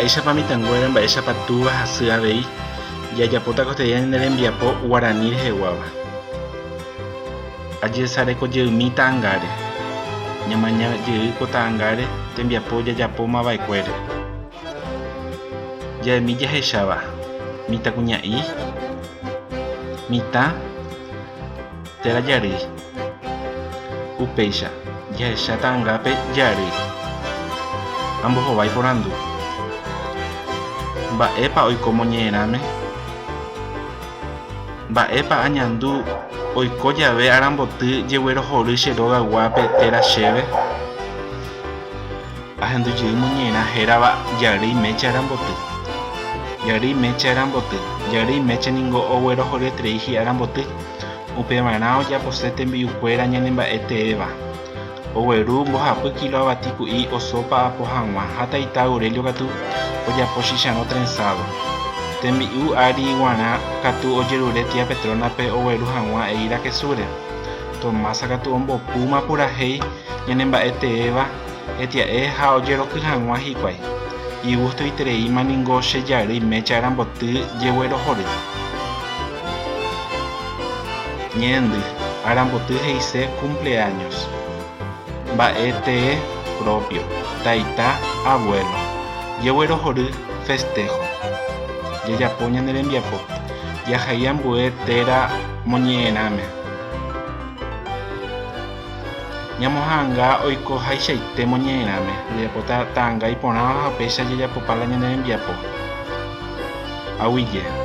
mba'éichapa mitãnguére mba'éichapa túva hasy avei jajapóta koteja ñane rembiapo Guarani reheguáva. Ajesareko jeými ta'ãngáre, ñamaña jeýko ta'ãngáre tembiapo jajapo mava'ekuére. Jaimi jahecháva mitãkuña'i, mitã, térã jarýi. Upéicha jahecha ta'ãngápe jarýi. Ambohovái porandu. Mba'épa oiko moñe'ẽrãme. Mba'épa añandu oiko jave aramboty jeguerohory che rogaguápe térã chéve. Ahendujey moñe'ẽrã hérava jarýimeche aramboty. Jarýimeche aramboty. Jarýimeche niko oguerohoryetérei hi'aramboty. Upevarã ojapose tembi'ukuéra ñanemba'eteéva. Ogueru mbohapy kilo avati ku'i osópa apo hag̃ua ha taita Aurelio katu ojapo chicharrón trenzado. Tembi'u ári g̃uarã katu ojerure tía Petrónape ogueru hag̃ua eíra kesúre. Tomása katu ombopúma purahéi ñanemba'eteéva etia'e ha ojeroky hag̃ua hikuái. Igustuvitereíma ningo che jarýimeche aramboty jeguerohory. Ñe'ẽndy aramboty he'ise cumpleaños. Mba'e propio, taita, abuelo. Jeguerohory festejo. Jajapo ñane rembiapo. Jahai ambue térã moñe'ẽrãme. Ñamohãnga oikohaichaite moñe'ẽrãme. Jajapóta ta'ãnga iporã ha péicha jajapópa la ñane rembiapo. Aguiye.